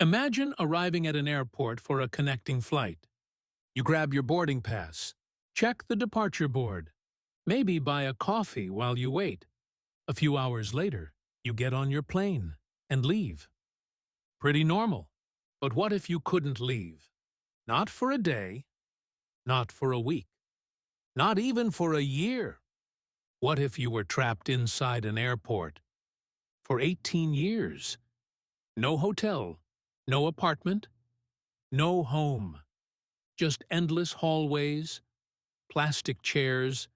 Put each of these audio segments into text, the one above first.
Imagine arriving at an airport for a connecting flight. You grab your boarding pass, check the departure board, maybe buy a coffee while you wait. A few hours later, you get on your plane and leave. Pretty normal. But what if you couldn't leave? Not for a day, not for a week, not even for a year. What if you were trapped inside an airport for 18 years? No hotel, no apartment, no home. Just endless hallways, plastic chairs,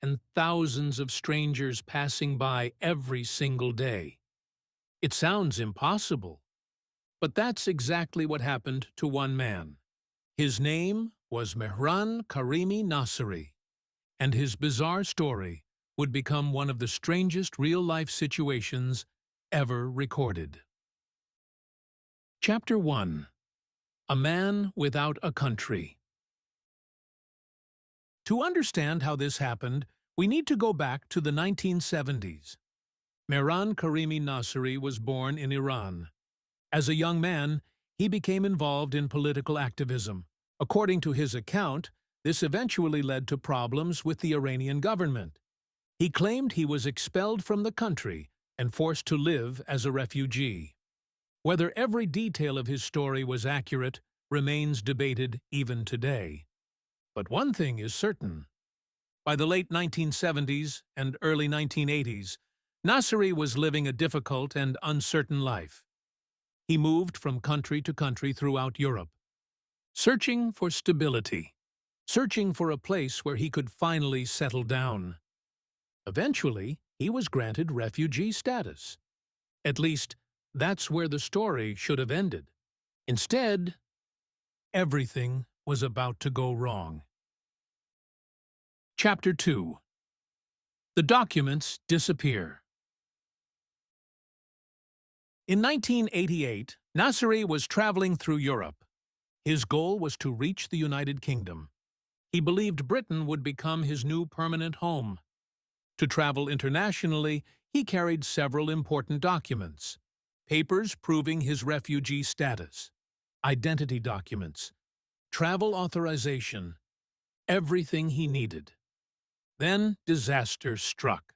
and thousands of strangers passing by every single day. It sounds impossible, but that's exactly what happened to one man. His name was Mehran Karimi Nasseri, and his bizarre story would become one of the strangest real-life situations ever recorded. Chapter 1. A Man Without a Country. To understand how this happened, we need to go back to the 1970s. Mehran Karimi Nasseri was born in Iran. As a young man, he became involved in political activism. According to his account, this eventually led to problems with the Iranian government. He claimed he was expelled from the country and forced to live as a refugee. Whether every detail of his story was accurate remains debated even today. But one thing is certain. By the late 1970s and early 1980s, Nasseri was living a difficult and uncertain life. He moved from country to country throughout Europe, searching for stability, searching for a place where he could finally settle down. Eventually, he was granted refugee status. At least, that's where the story should have ended. Instead, everything was about to go wrong. Chapter 2. The documents disappear. In 1988, Nasseri was traveling through Europe. His goal was to reach the United Kingdom. He believed Britain would become his new permanent home. To travel internationally, he carried several important documents: papers proving his refugee status, identity documents, travel authorization, everything he needed. Then disaster struck.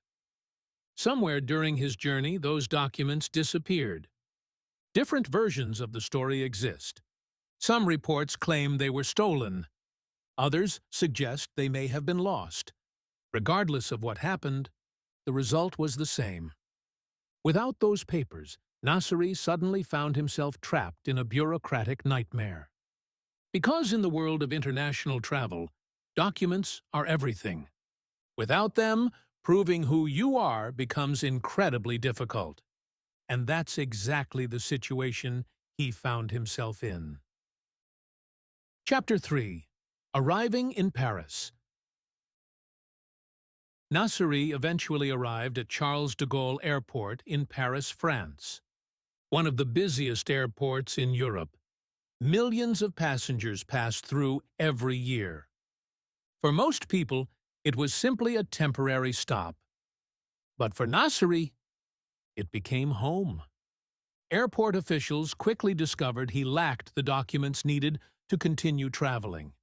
Somewhere during his journey, those documents disappeared. Different versions of the story exist. Some reports claim they were stolen. Others suggest they may have been lost. Regardless of what happened, the result was the same. Without those papers, Nasseri suddenly found himself trapped in a bureaucratic nightmare. Because in the world of international travel, documents are everything. Without them, proving who you are becomes incredibly difficult. And that's exactly the situation he found himself in. Chapter 3. Arriving in Paris. Nasseri eventually arrived at Charles de Gaulle Airport in Paris, France. One of the busiest airports in Europe. Millions of passengers pass through every year. For most people, it was simply a temporary stop. But for Nasseri, it became home. Airport officials quickly discovered he lacked the documents needed to continue traveling.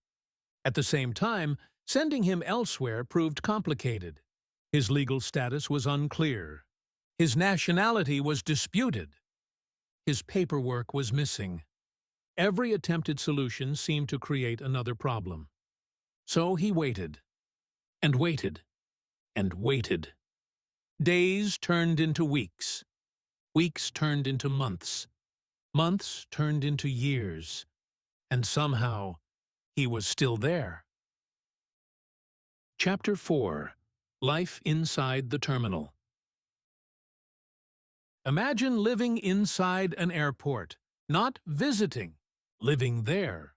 At the same time, sending him elsewhere proved complicated. His legal status was unclear. His nationality was disputed. His paperwork was missing. Every attempted solution seemed to create another problem. So he waited, and waited, and waited. Days turned into weeks. Weeks turned into months. Months turned into years. And somehow, he was still there. Chapter 4. Life inside the terminal. Imagine living inside an airport, not visiting, living there.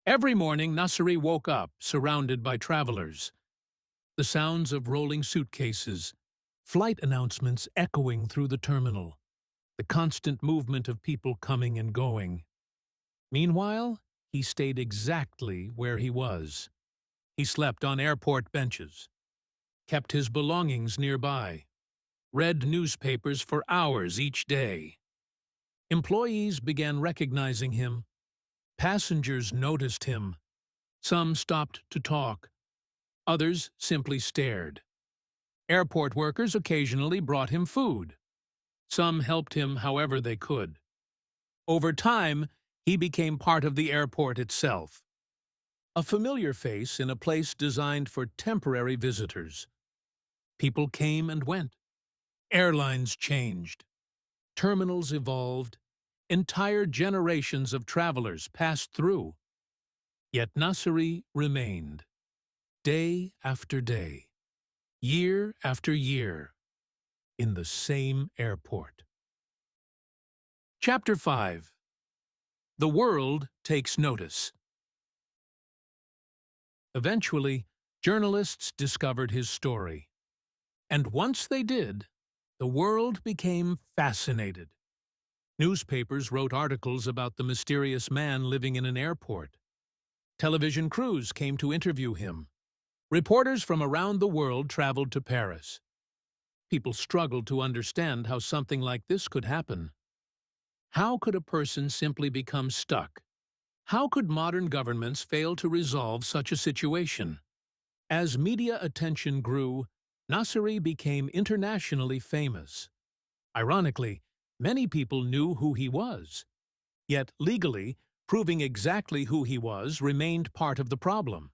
Every morning, Nasseri woke up, surrounded by travelers. The sounds of rolling suitcases, flight announcements echoing through the terminal, the constant movement of people coming and going. Meanwhile, he stayed exactly where he was. He slept on airport benches, kept his belongings nearby, read newspapers for hours each day. Employees began recognizing him. Passengers noticed him. Some stopped to talk. Others simply stared. Airport workers occasionally brought him food. Some helped him however they could. Over time, he became part of the airport itself. A familiar face in a place designed for temporary visitors. People came and went. Airlines changed. Terminals evolved. Entire generations of travelers passed through. Yet Nasseri remained. Day after day, year after year, in the same airport. Chapter 5. The world takes notice. Eventually, journalists discovered his story. And once they did, the world became fascinated. Newspapers wrote articles about the mysterious man living in an airport. Television crews came to interview him. Reporters from around the world traveled to Paris. People struggled to understand how something like this could happen. How could a person simply become stuck? How could modern governments fail to resolve such a situation? As media attention grew, Nasseri became internationally famous. Ironically, many people knew who he was. Yet legally, proving exactly who he was remained part of the problem.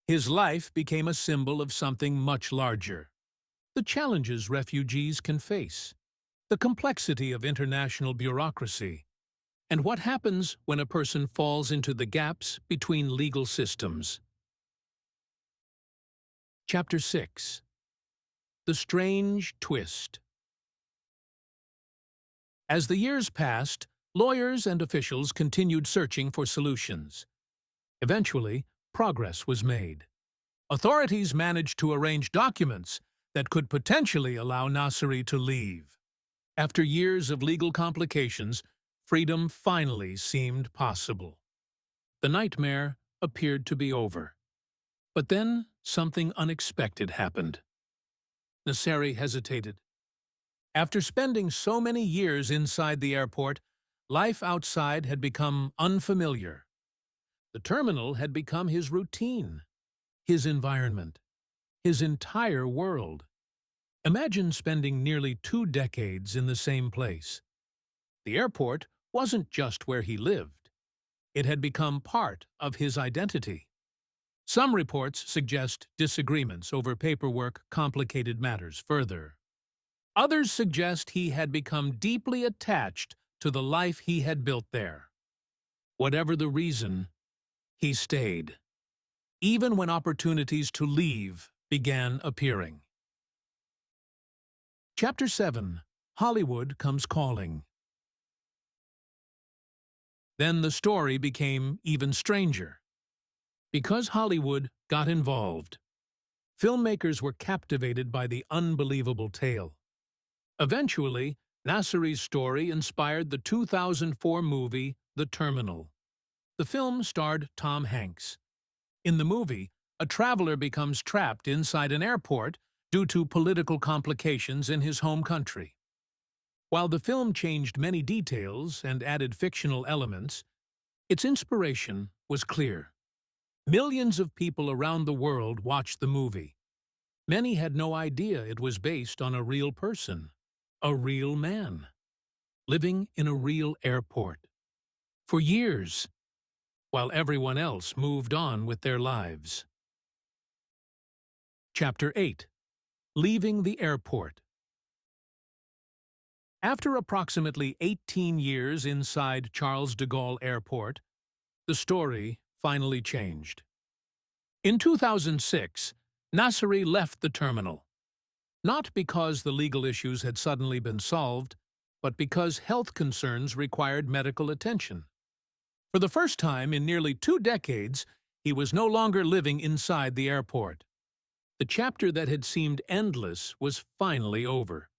His life became a symbol of something much larger. The challenges refugees can face, the complexity of international bureaucracy, and what happens when a person falls into the gaps between legal systems. Chapter 6. The Strange Twist. As the years passed, lawyers and officials continued searching for solutions. Eventually, progress was made. Authorities managed to arrange documents that could potentially allow Nasseri to leave. After years of legal complications, freedom finally seemed possible. The nightmare appeared to be over. But then something unexpected happened. Nasseri hesitated. After spending so many years inside the airport, life outside had become unfamiliar. The terminal had become his routine, his environment, his entire world. Imagine spending nearly 2 decades in the same place. The airport wasn't just where he lived. It had become part of his identity. Some reports suggest disagreements over paperwork complicated matters further. Others suggest he had become deeply attached to the life he had built there. Whatever the reason, he stayed, even when opportunities to leave began appearing. Chapter 7. Hollywood Comes Calling. Then the story became even stranger. Because Hollywood got involved, filmmakers were captivated by the unbelievable tale. Eventually, Nasseri's story inspired the 2004 movie The Terminal. The film starred Tom Hanks. In the movie, a traveler becomes trapped inside an airport due to political complications in his home country. While the film changed many details and added fictional elements, its inspiration was clear. Millions of people around the world watched the movie. Many had no idea it was based on a real person, a real man, living in a real airport. For years, while everyone else moved on with their lives. Chapter 8. Leaving the Airport. After approximately 18 years inside Charles de Gaulle Airport, the story finally changed. In 2006, Nasseri left the terminal, not because the legal issues had suddenly been solved, but because health concerns required medical attention. For the first time in nearly 2 decades, he was no longer living inside the airport. The chapter that had seemed endless was finally over.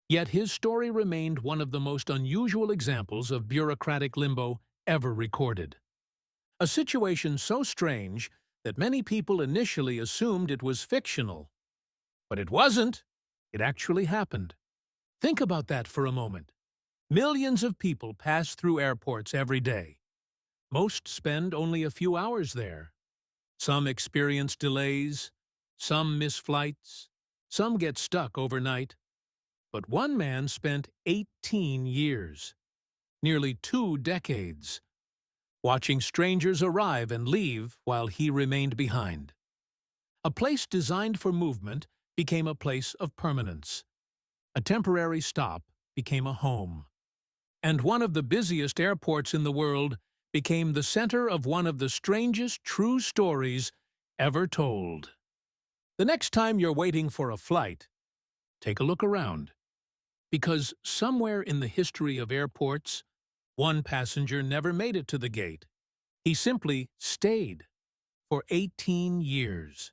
Yet his story remained one of the most unusual examples of bureaucratic limbo ever recorded. A situation so strange that many people initially assumed it was fictional. But it wasn't. It actually happened. Think about that for a moment. Millions of people pass through airports every day. Most spend only a few hours there. Some experience delays, some miss flights, some get stuck overnight. But one man spent 18 years, nearly 2 decades, watching strangers arrive and leave while he remained behind. A place designed for movement became a place of permanence. A temporary stop became a home. And one of the busiest airports in the world became the center of one of the strangest true stories ever told. The next time you're waiting for a flight, take a look around. Because somewhere in the history of airports, one passenger never made it to the gate. He simply stayed for 18 years.